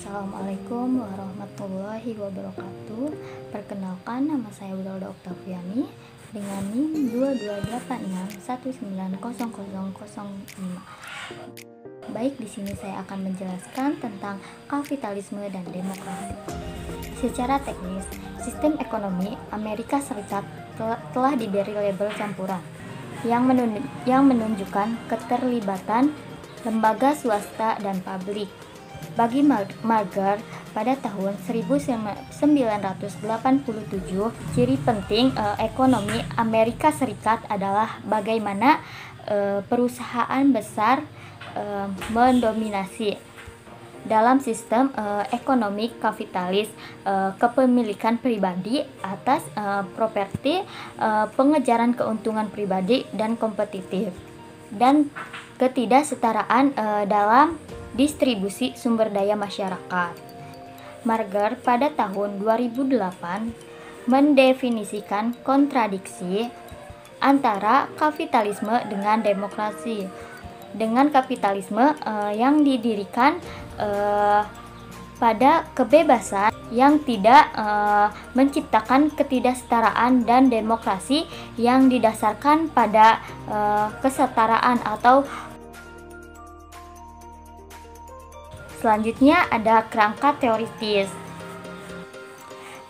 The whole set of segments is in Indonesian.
Assalamualaikum warahmatullahi wabarakatuh. Perkenalkan, nama saya Wilda Oktaviani dengan NIM 2286190005. Baik, di sini saya akan menjelaskan tentang kapitalisme dan demokrasi. Secara teknis, sistem ekonomi Amerika Serikat telah diberi label campuran yang menunjukkan keterlibatan lembaga swasta dan publik. Bagi Marger, pada tahun 1987, ciri penting ekonomi Amerika Serikat adalah bagaimana perusahaan besar mendominasi. Dalam sistem ekonomi kapitalis, kepemilikan pribadi atas properti, pengejaran keuntungan pribadi dan kompetitif, dan ketidaksetaraan dalam distribusi sumber daya masyarakat. Marger pada tahun 2008 mendefinisikan kontradiksi antara kapitalisme dengan demokrasi. Dengan kapitalisme yang didirikan pada kebebasan yang tidak menciptakan ketidaksetaraan, dan demokrasi yang didasarkan pada kesetaraan atau. Selanjutnya ada kerangka teoritis.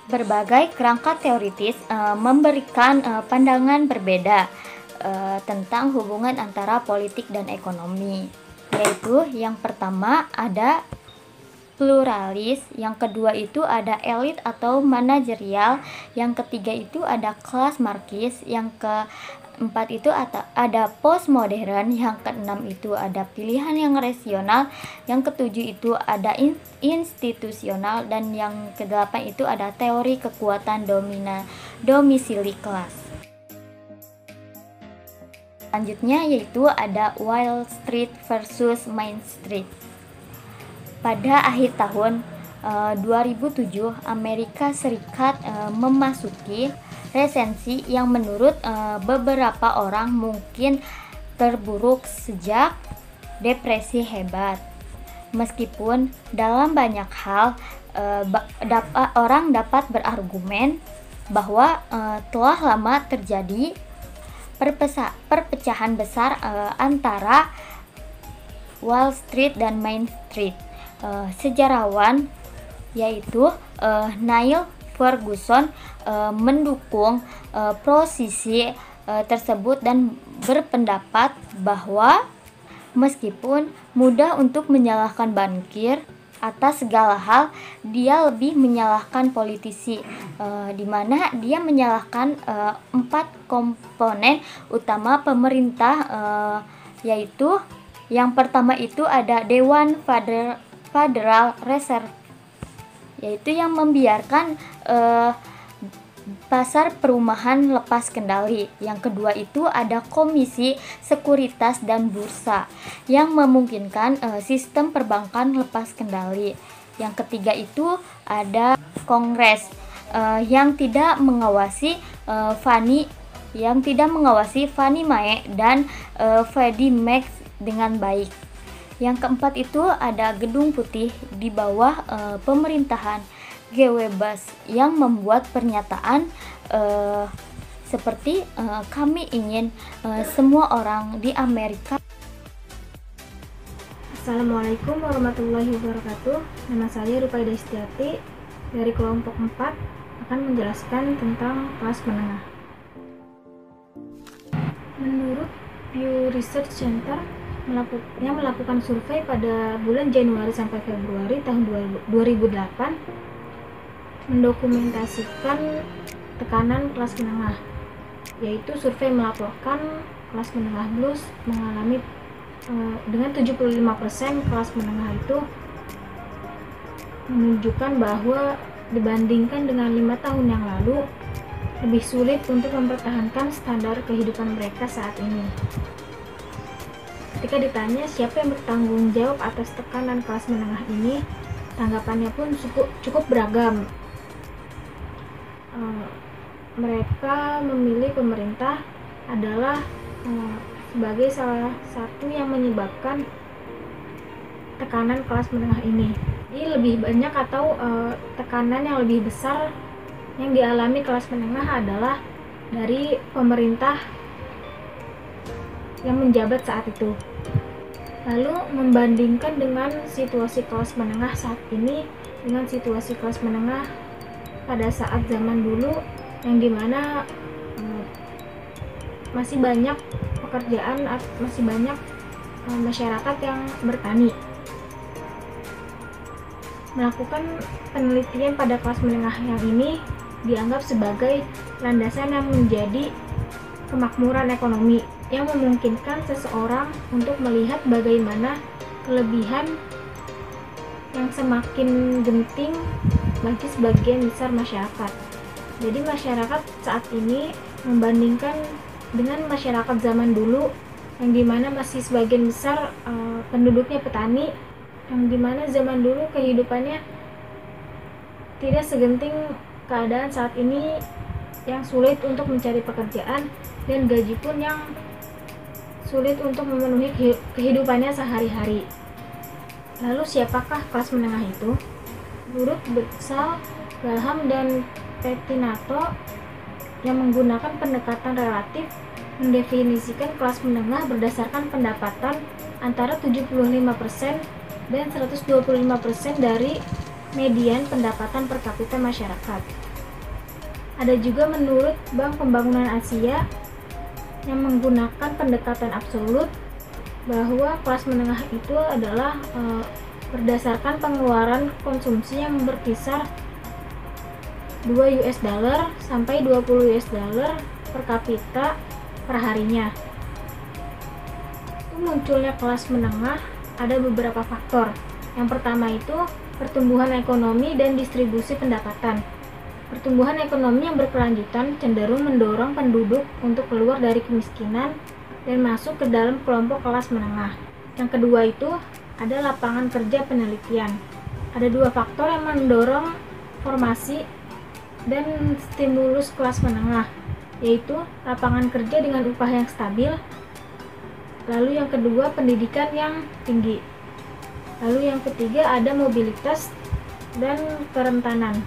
Berbagai kerangka teoritis memberikan pandangan berbeda tentang hubungan antara politik dan ekonomi. Yaitu yang pertama ada pluralis, yang kedua itu ada elit atau manajerial, yang ketiga itu ada kelas markis, yang keempat itu ada postmodern, yang keenam itu ada pilihan yang rasional, yang ketujuh itu ada institusional, dan yang kedelapan itu ada teori kekuatan domisili kelas. Selanjutnya yaitu ada Wall Street versus Main Street. Pada akhir tahun 2007, Amerika Serikat memasuki resesi yang menurut beberapa orang mungkin terburuk sejak depresi hebat. Meskipun dalam banyak hal orang dapat berargumen bahwa telah lama terjadi perpecahan besar antara Wall Street dan Main Street. Sejarawan yaitu Neil Ferguson mendukung posisi tersebut dan berpendapat bahwa meskipun mudah untuk menyalahkan bankir atas segala hal, dia lebih menyalahkan politisi, di mana dia menyalahkan 4 komponen utama pemerintah, yaitu yang pertama itu ada Dewan Federal Reserve, yaitu yang membiarkan pasar perumahan lepas kendali. Yang kedua itu ada Komisi Sekuritas dan Bursa, yang memungkinkan sistem perbankan lepas kendali. Yang ketiga itu ada Kongres yang tidak mengawasi Fannie Mae dan Freddie Mac dengan baik. Yang keempat itu ada Gedung Putih di bawah pemerintahan G.W. Bush, yang membuat pernyataan seperti kami ingin semua orang di Amerika. Assalamualaikum warahmatullahi wabarakatuh. Nama saya Rupaida Istiati dari kelompok 4 akan menjelaskan tentang kelas menengah. Menurut Pew Research Center yang melakukan survei pada bulan Januari sampai Februari tahun 2008, mendokumentasikan tekanan kelas menengah, yaitu survei melaporkan kelas menengah plus mengalami dengan 75% kelas menengah itu menunjukkan bahwa dibandingkan dengan 5 tahun yang lalu lebih sulit untuk mempertahankan standar kehidupan mereka saat ini. Ketika ditanya siapa yang bertanggung jawab atas tekanan kelas menengah ini, tanggapannya pun cukup beragam. Mereka memilih pemerintah adalah sebagai salah satu yang menyebabkan tekanan kelas menengah ini. Jadi lebih banyak atau tekanan yang lebih besar yang dialami kelas menengah adalah dari pemerintah yang menjabat saat itu. Lalu membandingkan dengan situasi kelas menengah saat ini dengan situasi kelas menengah pada saat zaman dulu, yang dimana masih banyak pekerjaan, masih banyak masyarakat yang bertani. Melakukan penelitian pada kelas menengah yang ini dianggap sebagai landasan yang menjadi kemakmuran ekonomi yang memungkinkan seseorang untuk melihat bagaimana kelebihan yang semakin genting bagi sebagian besar masyarakat. Jadi masyarakat saat ini membandingkan dengan masyarakat zaman dulu, yang dimana masih sebagian besar penduduknya petani, yang dimana zaman dulu kehidupannya tidak segenting keadaan saat ini yang sulit untuk mencari pekerjaan dan gaji pun yang sulit untuk memenuhi kehidupannya sehari-hari. Lalu siapakah kelas menengah itu? Menurut Betzal, Graham, dan Pettinato yang menggunakan pendekatan relatif mendefinisikan kelas menengah berdasarkan pendapatan antara 75% dan 125% dari median pendapatan per kapita masyarakat. Ada juga menurut Bank Pembangunan Asia yang menggunakan pendekatan absolut bahwa kelas menengah itu adalah berdasarkan pengeluaran konsumsi yang berkisar 2 US dollar sampai 20 US dollar per kapita per harinya. Munculnya kelas menengah ada beberapa faktor. Yang pertama itu pertumbuhan ekonomi dan distribusi pendapatan. Pertumbuhan ekonomi yang berkelanjutan cenderung mendorong penduduk untuk keluar dari kemiskinan dan masuk ke dalam kelompok kelas menengah. Yang kedua itu ada lapangan kerja penelitian. Ada dua faktor yang mendorong formasi dan stimulus kelas menengah, yaitu lapangan kerja dengan upah yang stabil. Lalu yang kedua pendidikan yang tinggi. Lalu yang ketiga ada mobilitas dan kerentanan.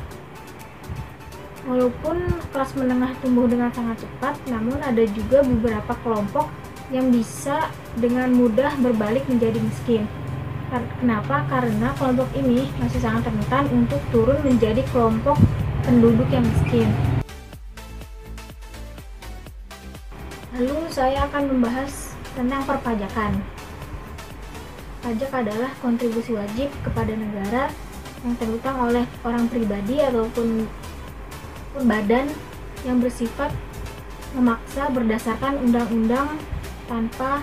Walaupun kelas menengah tumbuh dengan sangat cepat, namun ada juga beberapa kelompok yang bisa dengan mudah berbalik menjadi miskin. Kenapa? Karena kelompok ini masih sangat rentan untuk turun menjadi kelompok penduduk yang miskin. Lalu saya akan membahas tentang perpajakan. Pajak adalah kontribusi wajib kepada negara yang terutang oleh orang pribadi ataupun badan yang bersifat memaksa berdasarkan undang-undang tanpa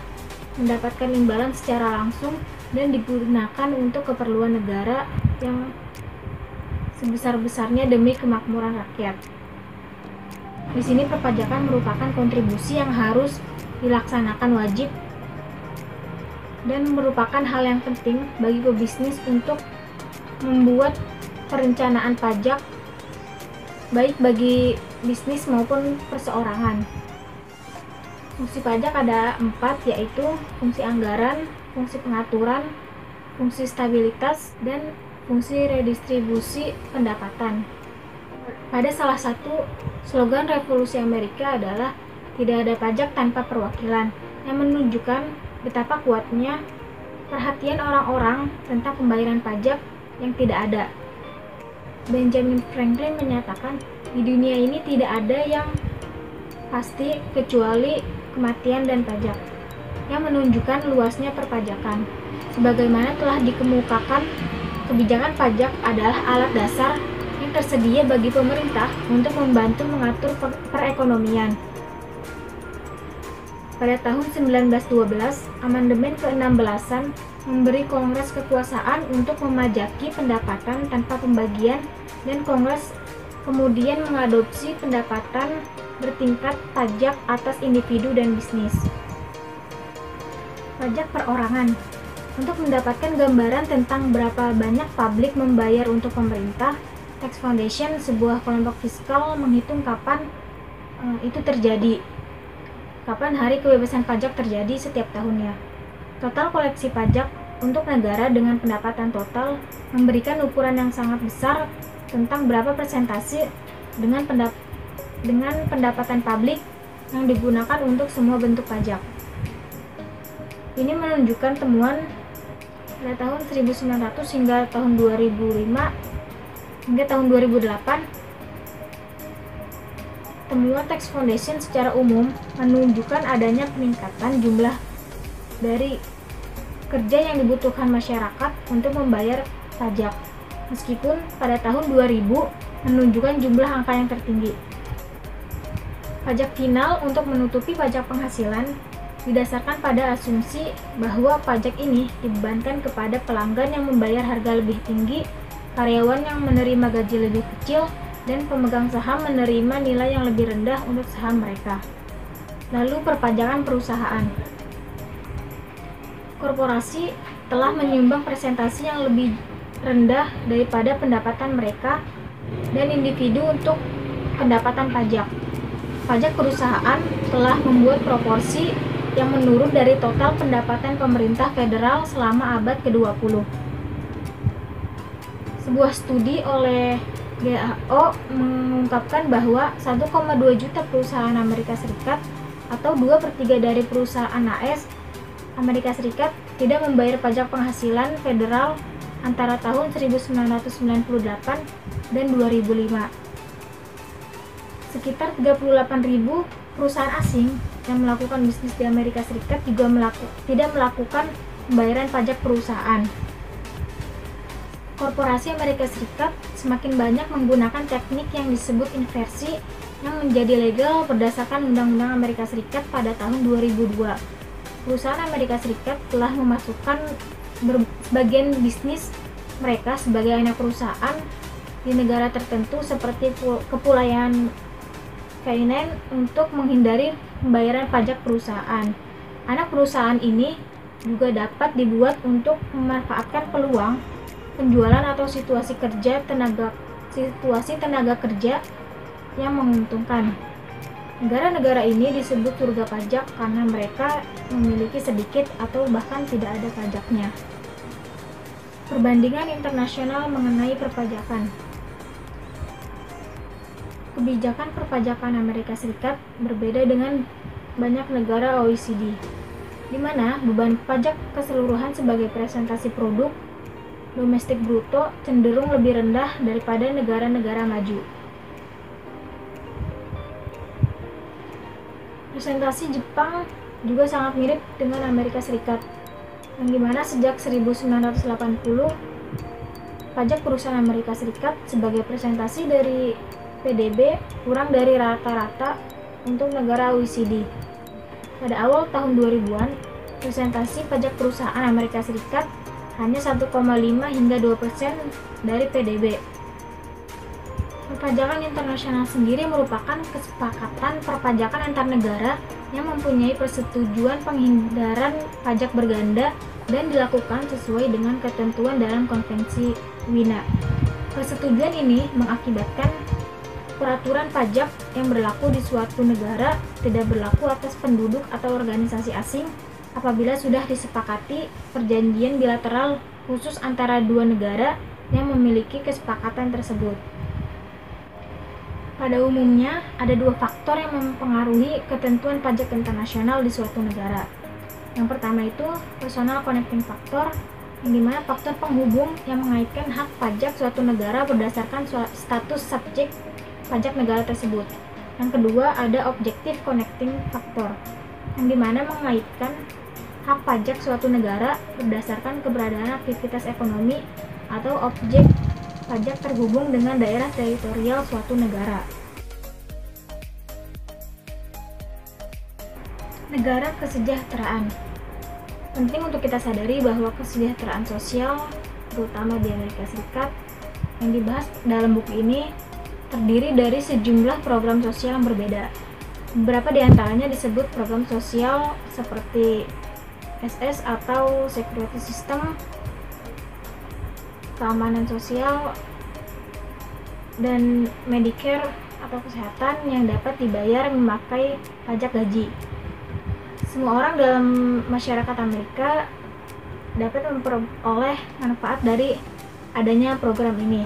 mendapatkan imbalan secara langsung dan digunakan untuk keperluan negara yang sebesar-besarnya demi kemakmuran rakyat. Di sini perpajakan merupakan kontribusi yang harus dilaksanakan wajib dan merupakan hal yang penting bagi pebisnis untuk membuat perencanaan pajak baik bagi bisnis maupun perseorangan. Fungsi pajak ada 4, yaitu fungsi anggaran, fungsi pengaturan, fungsi stabilitas, dan fungsi redistribusi pendapatan. Pada salah satu slogan Revolusi Amerika adalah tidak ada pajak tanpa perwakilan, yang menunjukkan betapa kuatnya perhatian orang-orang tentang pembayaran pajak yang tidak ada. Benjamin Franklin menyatakan, di dunia ini tidak ada yang pasti kecuali kematian dan pajak, yang menunjukkan luasnya perpajakan. Sebagaimana telah dikemukakan, kebijakan pajak adalah alat dasar yang tersedia bagi pemerintah untuk membantu mengatur perekonomian. Pada tahun 1912, amandemen ke-16-an memberi Kongres kekuasaan untuk memajaki pendapatan tanpa pembagian, dan Kongres kemudian mengadopsi pendapatan bertingkat pajak atas individu dan bisnis. Pajak perorangan. Untuk mendapatkan gambaran tentang berapa banyak publik membayar untuk pemerintah, Tax Foundation, sebuah kelompok fiskal, menghitung kapan itu terjadi. Kapan hari kebebasan pajak terjadi setiap tahunnya. Total koleksi pajak untuk negara dengan pendapatan total memberikan ukuran yang sangat besar tentang berapa persentase dengan pendapatan publik yang digunakan untuk semua bentuk pajak. Ini menunjukkan temuan pada tahun 1900 hingga tahun 2005 hingga tahun 2008. Temuan Tax Foundation secara umum menunjukkan adanya peningkatan jumlah dari kerja yang dibutuhkan masyarakat untuk membayar pajak, meskipun pada tahun 2000 menunjukkan jumlah angka yang tertinggi. Pajak final untuk menutupi pajak penghasilan didasarkan pada asumsi bahwa pajak ini dibebankan kepada pelanggan yang membayar harga lebih tinggi, karyawan yang menerima gaji lebih kecil, dan pemegang saham menerima nilai yang lebih rendah untuk saham mereka. Lalu perpajakan perusahaan. Korporasi telah menyumbang presentasi yang lebih rendah daripada pendapatan mereka dan individu untuk pendapatan pajak. Pajak perusahaan telah membuat proporsi yang menurun dari total pendapatan pemerintah federal selama abad ke-20. Sebuah studi oleh GAO mengungkapkan bahwa 1,2 juta perusahaan Amerika Serikat atau 2/3 dari perusahaan AS Amerika Serikat tidak membayar pajak penghasilan federal antara tahun 1998 dan 2005. Sekitar 38.000 perusahaan asing yang melakukan bisnis di Amerika Serikat juga tidak melakukan pembayaran pajak perusahaan. Korporasi Amerika Serikat semakin banyak menggunakan teknik yang disebut inversi yang menjadi legal berdasarkan Undang-Undang Amerika Serikat pada tahun 2002. Perusahaan Amerika Serikat telah memasukkan sebagian bisnis mereka sebagai anak perusahaan di negara tertentu seperti Kepulauan Cayman untuk menghindari pembayaran pajak perusahaan. Anak perusahaan ini juga dapat dibuat untuk memanfaatkan peluang penjualan atau situasi tenaga kerja yang menguntungkan. Negara-negara ini disebut surga pajak karena mereka memiliki sedikit atau bahkan tidak ada pajaknya. Perbandingan internasional mengenai perpajakan. Kebijakan perpajakan Amerika Serikat berbeda dengan banyak negara OECD, di mana beban pajak keseluruhan sebagai presentasi produk domestik bruto cenderung lebih rendah daripada negara-negara maju. Presentasi Jepang juga sangat mirip dengan Amerika Serikat, yang dimana sejak 1980 pajak perusahaan Amerika Serikat sebagai presentasi dari PDB kurang dari rata-rata untuk negara OECD. Pada awal tahun 2000-an, presentasi pajak perusahaan Amerika Serikat hanya 1,5 hingga 2% dari PDB. Perpajakan internasional sendiri merupakan kesepakatan perpajakan antar negara yang mempunyai persetujuan penghindaran pajak berganda dan dilakukan sesuai dengan ketentuan dalam konvensi Wina. Persetujuan ini mengakibatkan peraturan pajak yang berlaku di suatu negara tidak berlaku atas penduduk atau organisasi asing apabila sudah disepakati perjanjian bilateral khusus antara dua negara yang memiliki kesepakatan tersebut. Pada umumnya, ada dua faktor yang mempengaruhi ketentuan pajak internasional di suatu negara. Yang pertama itu personal connecting factor, yang dimana faktor penghubung yang mengaitkan hak pajak suatu negara berdasarkan status subjek pajak negara tersebut. Yang kedua ada objective connecting factor, yang dimana mengaitkan hak pajak suatu negara berdasarkan keberadaan aktivitas ekonomi atau objek pajak terhubung dengan daerah teritorial suatu negara. Negara kesejahteraan. Penting untuk kita sadari bahwa kesejahteraan sosial, terutama di Amerika Serikat, yang dibahas dalam buku ini terdiri dari sejumlah program sosial yang berbeda. Beberapa di antaranya disebut program sosial seperti SS atau Security System, keamanan sosial, dan Medicare atau kesehatan yang dapat dibayar memakai pajak gaji. Semua orang dalam masyarakat Amerika dapat memperoleh manfaat dari adanya program ini.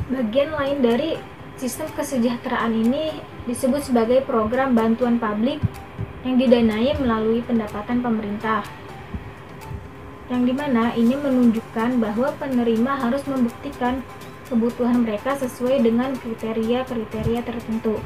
Bagian lain dari sistem kesejahteraan ini disebut sebagai program bantuan publik yang didanai melalui pendapatan pemerintah, yang dimana ini menunjukkan bahwa penerima harus membuktikan kebutuhan mereka sesuai dengan kriteria-kriteria tertentu.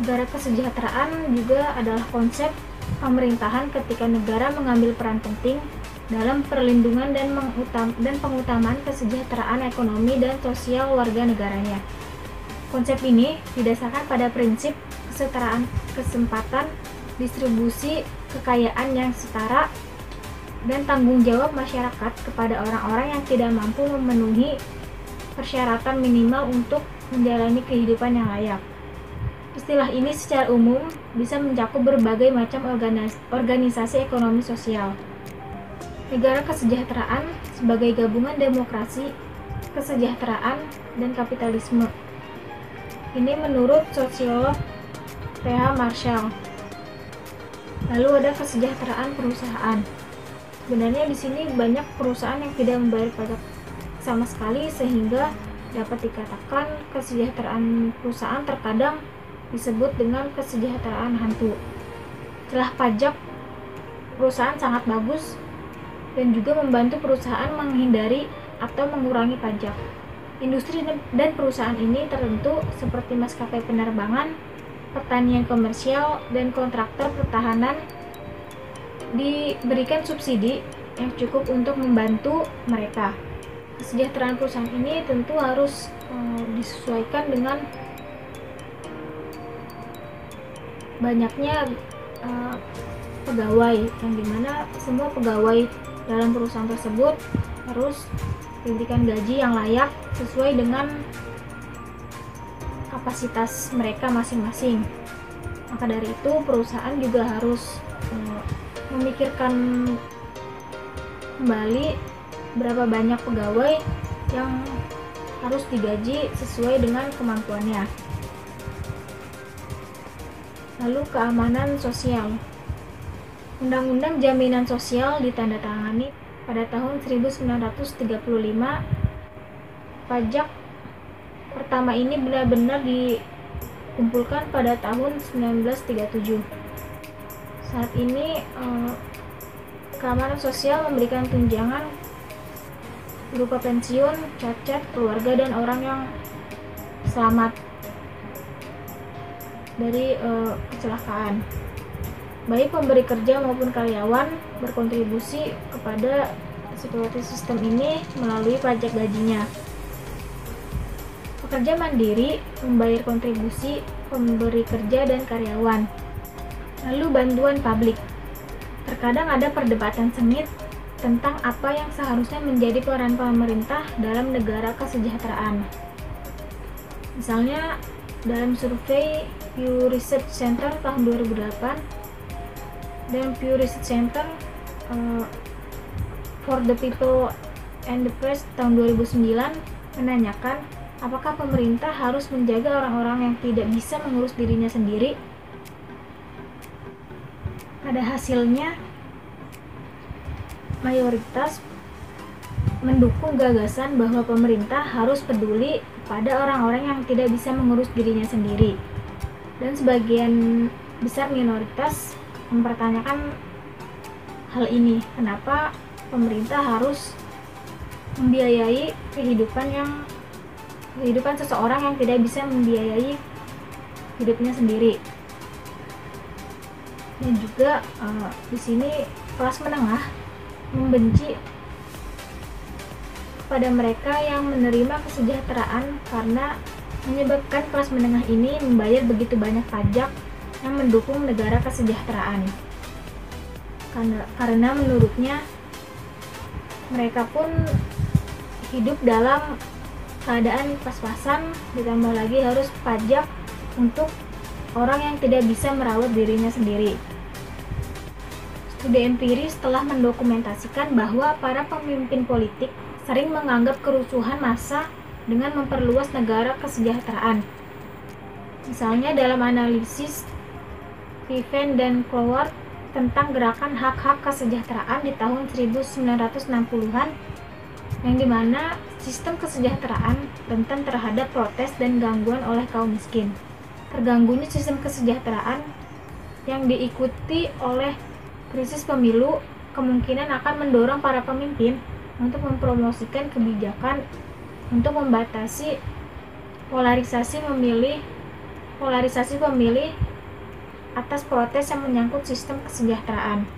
Negara kesejahteraan juga adalah konsep pemerintahan ketika negara mengambil peran penting dalam perlindungan dan pengutamaan kesejahteraan ekonomi dan sosial warga negaranya. Konsep ini didasarkan pada prinsip kesetaraan kesempatan, distribusi kekayaan yang setara, dan tanggung jawab masyarakat kepada orang-orang yang tidak mampu memenuhi persyaratan minimal untuk menjalani kehidupan yang layak. Istilah ini secara umum bisa mencakup berbagai macam organisasi ekonomi sosial. Negara kesejahteraan sebagai gabungan demokrasi, kesejahteraan, dan kapitalisme. Ini menurut sosiolog T.H. Marshall. Lalu ada kesejahteraan perusahaan. Sebenarnya di sini banyak perusahaan yang tidak membayar pajak sama sekali, sehingga dapat dikatakan kesejahteraan perusahaan terkadang disebut dengan kesejahteraan hantu. Setelah pajak, perusahaan sangat bagus dan juga membantu perusahaan menghindari atau mengurangi pajak. Industri dan perusahaan ini tertentu seperti maskapai penerbangan, pertanian komersial, dan kontraktor pertahanan diberikan subsidi yang cukup untuk membantu mereka. Kesejahteraan perusahaan ini tentu harus disesuaikan dengan banyaknya pegawai, yang dimana semua pegawai dalam perusahaan tersebut harus diberikan gaji yang layak sesuai dengan kapasitas mereka masing-masing. Maka dari itu perusahaan juga harus memikirkan kembali berapa banyak pegawai yang harus digaji sesuai dengan kemampuannya. Lalu keamanan sosial. Undang-Undang Jaminan Sosial ditandatangani pada tahun 1935. Pajak pertama ini benar-benar dikumpulkan pada tahun 1937. Saat ini keamanan sosial memberikan tunjangan berupa pensiun, cacat, keluarga, dan orang yang selamat dari kecelakaan. Baik pemberi kerja maupun karyawan berkontribusi kepada situasi sistem ini melalui pajak gajinya. Pekerja mandiri membayar kontribusi pemberi kerja dan karyawan. Lalu bantuan publik. Terkadang ada perdebatan sengit tentang apa yang seharusnya menjadi peran pemerintah dalam negara kesejahteraan. Misalnya dalam survei Pew Research Center tahun 2008 dan Pew Research Center for the People and the Press tahun 2009 menanyakan apakah pemerintah harus menjaga orang-orang yang tidak bisa mengurus dirinya sendiri. Pada hasilnya, mayoritas mendukung gagasan bahwa pemerintah harus peduli pada orang-orang yang tidak bisa mengurus dirinya sendiri. Dan sebagian besar minoritas mempertanyakan hal ini. Kenapa pemerintah harus membiayai kehidupan seseorang yang tidak bisa membiayai hidupnya sendiri? Dan juga di sini kelas menengah membenci kepada mereka yang menerima kesejahteraan karena menyebabkan kelas menengah ini membayar begitu banyak pajak yang mendukung negara kesejahteraan. Karena menurutnya mereka pun hidup dalam keadaan pas-pasan, ditambah lagi harus pajak untuk orang yang tidak bisa merawat dirinya sendiri. Studi empiris telah mendokumentasikan bahwa para pemimpin politik sering menganggap kerusuhan massa dengan memperluas negara kesejahteraan. Misalnya dalam analisis Piven dan Cloward tentang gerakan hak-hak kesejahteraan di tahun 1960-an, yang dimana sistem kesejahteraan rentan terhadap protes dan gangguan oleh kaum miskin. Terganggunya sistem kesejahteraan yang diikuti oleh krisis pemilu kemungkinan akan mendorong para pemimpin untuk mempromosikan kebijakan untuk membatasi polarisasi pemilih atas protes yang menyangkut sistem kesejahteraan.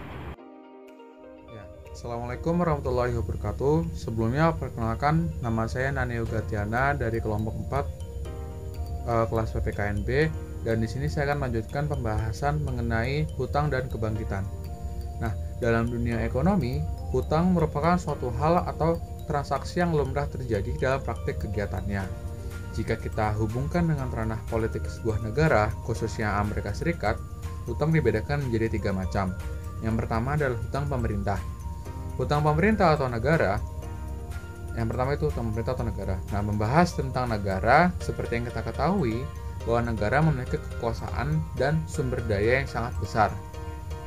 Assalamualaikum warahmatullahi wabarakatuh. Sebelumnya perkenalkan, nama saya Nani Ugatiana dari kelompok 4 kelas PPKNB, dan di sini saya akan melanjutkan pembahasan mengenai hutang dan kebangkitan. Nah, dalam dunia ekonomi, hutang merupakan suatu hal atau transaksi yang lumrah terjadi dalam praktik kegiatannya. Jika kita hubungkan dengan ranah politik sebuah negara, khususnya Amerika Serikat, hutang dibedakan menjadi 3 macam. Yang pertama adalah hutang pemerintah. Hutang pemerintah atau negara, yang pertama itu hutang pemerintah atau negara. Nah, membahas tentang negara, seperti yang kita ketahui, bahwa negara memiliki kekuasaan dan sumber daya yang sangat besar.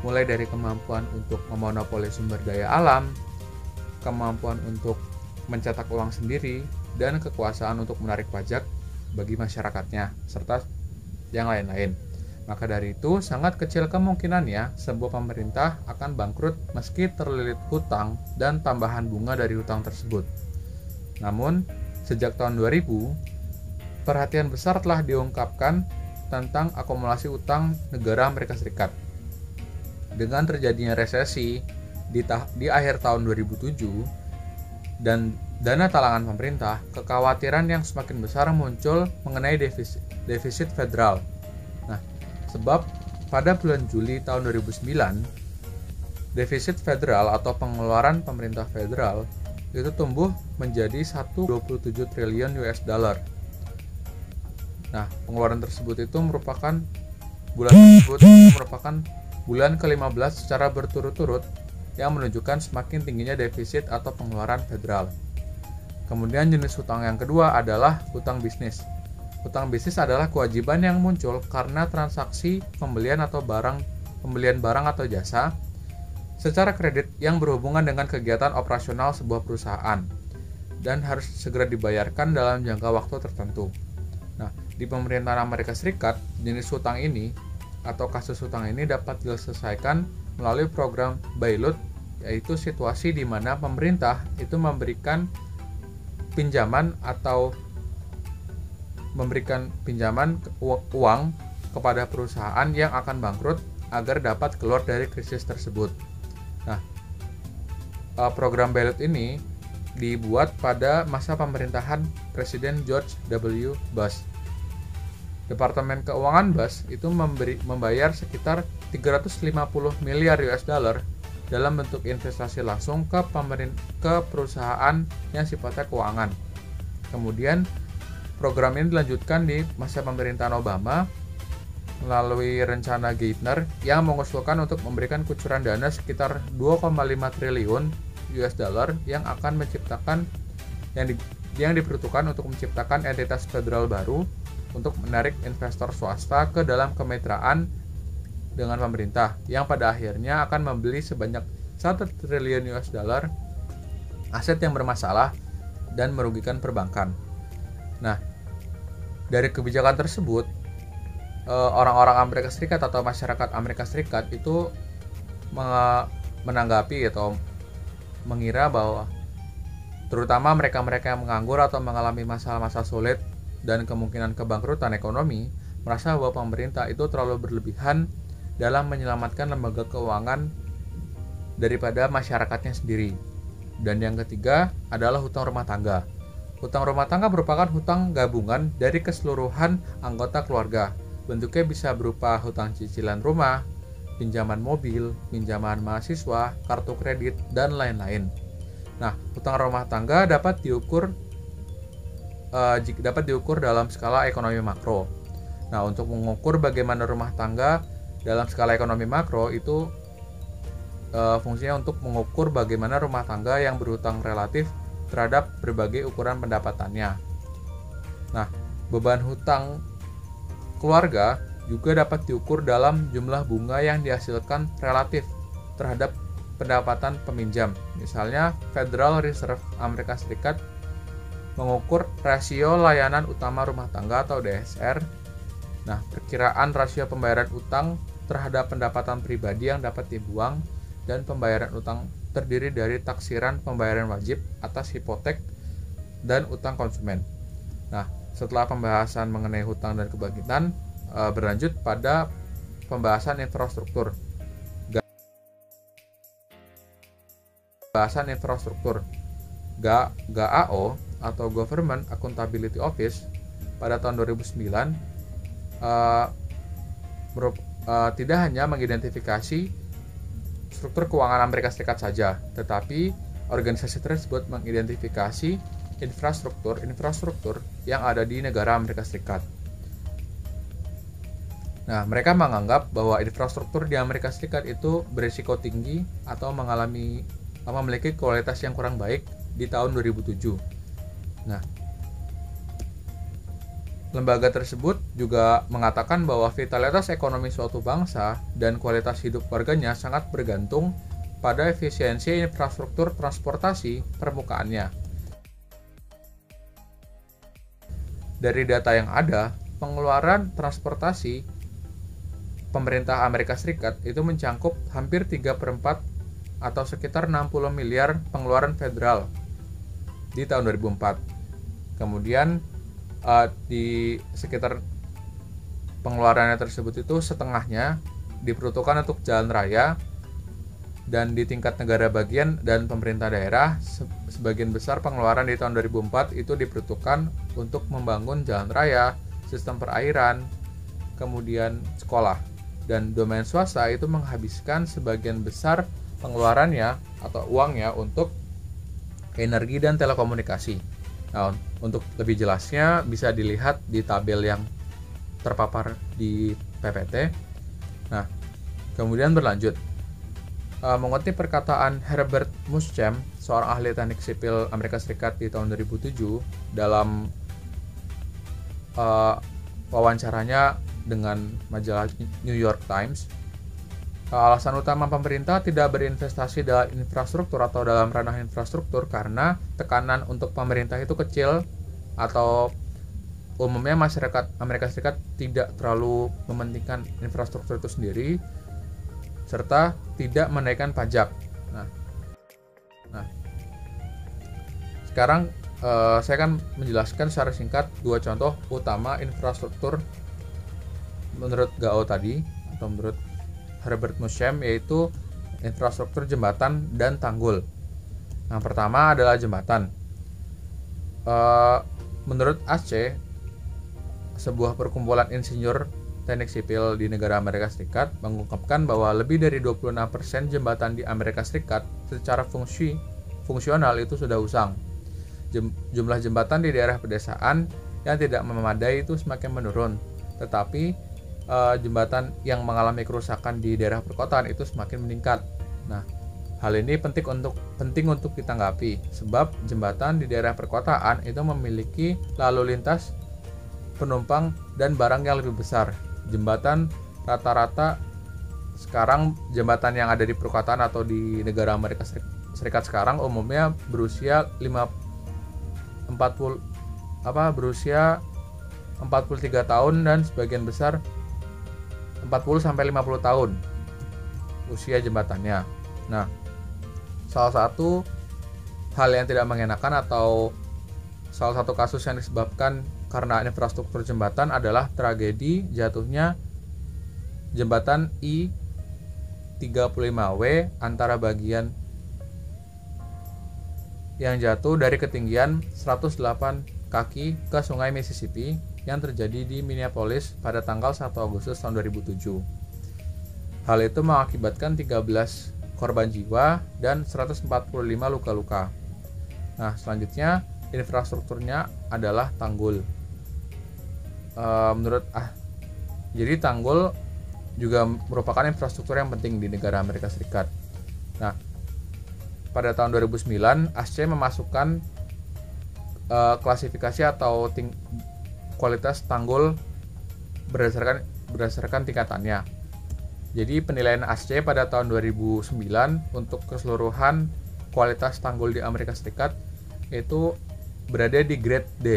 Mulai dari kemampuan untuk memonopoli sumber daya alam, kemampuan untuk mencetak uang sendiri, dan kekuasaan untuk menarik pajak bagi masyarakatnya, serta yang lain-lain. Maka dari itu, sangat kecil kemungkinannya sebuah pemerintah akan bangkrut meski terlilit hutang dan tambahan bunga dari hutang tersebut. Namun, sejak tahun 2000, perhatian besar telah diungkapkan tentang akumulasi utang negara Amerika Serikat. Dengan terjadinya resesi di akhir tahun 2007 dan dana talangan pemerintah, kekhawatiran yang semakin besar muncul mengenai defisit federal. Nah, sebab pada bulan Juli tahun 2009, defisit federal atau pengeluaran pemerintah federal itu tumbuh menjadi 127 triliun US dollar. Nah, pengeluaran tersebut itu merupakan bulan ke-15 secara berturut-turut yang menunjukkan semakin tingginya defisit atau pengeluaran federal. Kemudian jenis hutang yang kedua adalah hutang bisnis. Hutang bisnis adalah kewajiban yang muncul karena transaksi pembelian barang atau jasa secara kredit yang berhubungan dengan kegiatan operasional sebuah perusahaan dan harus segera dibayarkan dalam jangka waktu tertentu. Nah, di pemerintahan Amerika Serikat, jenis hutang ini atau kasus hutang ini dapat diselesaikan melalui program bailout, yaitu situasi di mana pemerintah itu memberikan pinjaman uang kepada perusahaan yang akan bangkrut agar dapat keluar dari krisis tersebut. Nah, program bailout ini dibuat pada masa pemerintahan Presiden George W. Bush. Departemen Keuangan Bush itu membayar sekitar 350 miliar US dollar dalam bentuk investasi langsung ke perusahaan yang sifatnya keuangan. Kemudian program ini dilanjutkan di masa pemerintahan Obama melalui rencana Geithner yang mengusulkan untuk memberikan kucuran dana sekitar 2,5 triliun US dollar yang akan menciptakan yang diperuntukkan untuk menciptakan entitas federal baru untuk menarik investor swasta ke dalam kemitraan dengan pemerintah yang pada akhirnya akan membeli sebanyak 1 triliun US dollar aset yang bermasalah dan merugikan perbankan. Nah, dari kebijakan tersebut, orang-orang Amerika Serikat atau masyarakat Amerika Serikat itu menanggapi atau mengira bahwa terutama mereka-mereka yang menganggur atau mengalami masa-masa sulit dan kemungkinan kebangkrutan ekonomi merasa bahwa pemerintah itu terlalu berlebihan dalam menyelamatkan lembaga keuangan daripada masyarakatnya sendiri. Dan yang ketiga adalah hutang rumah tangga. Hutang rumah tangga merupakan hutang gabungan dari keseluruhan anggota keluarga. Bentuknya bisa berupa hutang cicilan rumah, pinjaman mobil, pinjaman mahasiswa, kartu kredit, dan lain-lain. Nah, hutang rumah tangga dapat diukur dalam skala ekonomi makro. Nah, untuk mengukur bagaimana rumah tangga dalam skala ekonomi makro itu fungsinya untuk mengukur bagaimana rumah tangga yang berhutang relatif terhadap berbagai ukuran pendapatannya. Nah, beban hutang keluarga juga dapat diukur dalam jumlah bunga yang dihasilkan relatif terhadap pendapatan peminjam. Misalnya, Federal Reserve Amerika Serikat mengukur rasio layanan utama rumah tangga atau DSR. Nah, perkiraan rasio pembayaran utang terhadap pendapatan pribadi yang dapat dibuang, dan pembayaran utang terdiri dari taksiran pembayaran wajib atas hipotek dan utang konsumen. Nah, setelah pembahasan mengenai hutang dan kebangkitan, berlanjut pada pembahasan infrastruktur. GAO atau Government Accountability Office pada tahun 2009 tidak hanya mengidentifikasi struktur keuangan Amerika Serikat saja, tetapi organisasi tersebut mengidentifikasi infrastruktur yang ada di negara Amerika Serikat. Nah, mereka menganggap bahwa infrastruktur di Amerika Serikat itu berisiko tinggi atau memiliki kualitas yang kurang baik di tahun 2007. Nah, lembaga tersebut juga mengatakan bahwa vitalitas ekonomi suatu bangsa dan kualitas hidup warganya sangat bergantung pada efisiensi infrastruktur transportasi permukaannya. Dari data yang ada, pengeluaran transportasi pemerintah Amerika Serikat itu mencakup hampir 3/4 atau sekitar 60 miliar pengeluaran federal di tahun 2004. Kemudian di sekitar pengeluarannya tersebut itu setengahnya diperuntukkan untuk jalan raya, dan di tingkat negara bagian dan pemerintah daerah sebagian besar pengeluaran di tahun 2004 itu diperuntukkan untuk membangun jalan raya, sistem perairan, kemudian sekolah. Dan domain swasta itu menghabiskan sebagian besar pengeluarannya atau uangnya untuk energi dan telekomunikasi. Nah, untuk lebih jelasnya bisa dilihat di tabel yang terpapar di PPT. Nah, kemudian berlanjut. Mengutip perkataan Herbert Muschamp, seorang ahli teknik sipil Amerika Serikat di tahun 2007 dalam wawancaranya dengan majalah New York Times, alasan utama pemerintah tidak berinvestasi dalam infrastruktur atau dalam ranah infrastruktur karena tekanan untuk pemerintah itu kecil, atau umumnya masyarakat Amerika Serikat tidak terlalu mementingkan infrastruktur itu sendiri, serta tidak menaikkan pajak. Nah, sekarang saya akan menjelaskan secara singkat dua contoh utama infrastruktur menurut GAO tadi, atau menurut Herbert Muschamp, yaitu infrastruktur jembatan dan tanggul. Yang pertama adalah jembatan. Menurut ASCE, sebuah perkumpulan insinyur teknik sipil di negara Amerika Serikat, mengungkapkan bahwa lebih dari 26% jembatan di Amerika Serikat secara fungsional itu sudah usang. Jumlah jembatan di daerah pedesaan yang tidak memadai itu semakin menurun, tetapi jembatan yang mengalami kerusakan di daerah perkotaan itu semakin meningkat. Nah, hal ini penting untuk ditanggapi, sebab jembatan di daerah perkotaan itu memiliki lalu lintas penumpang dan barang yang lebih besar. Jembatan rata-rata sekarang, jembatan yang ada di perkotaan atau di negara Amerika Serikat sekarang umumnya berusia 43 tahun, dan sebagian besar 40-50 tahun usia jembatannya. Nah, salah satu hal yang tidak mengenakan atau salah satu kasus yang disebabkan karena infrastruktur jembatan adalah tragedi jatuhnya jembatan I-35W antara bagian yang jatuh dari ketinggian 108 kaki ke Sungai Mississippi yang terjadi di Minneapolis pada tanggal 1 Agustus tahun 2007. Hal itu mengakibatkan 13 korban jiwa dan 145 luka-luka. Nah, selanjutnya infrastrukturnya adalah tanggul. Jadi tanggul juga merupakan infrastruktur yang penting di negara Amerika Serikat. Nah, pada tahun 2009 ASCE memasukkan klasifikasi atau kualitas tanggul berdasarkan tingkatannya. Jadi penilaian ASC pada tahun 2009 untuk keseluruhan kualitas tanggul di Amerika Serikat itu berada di grade D.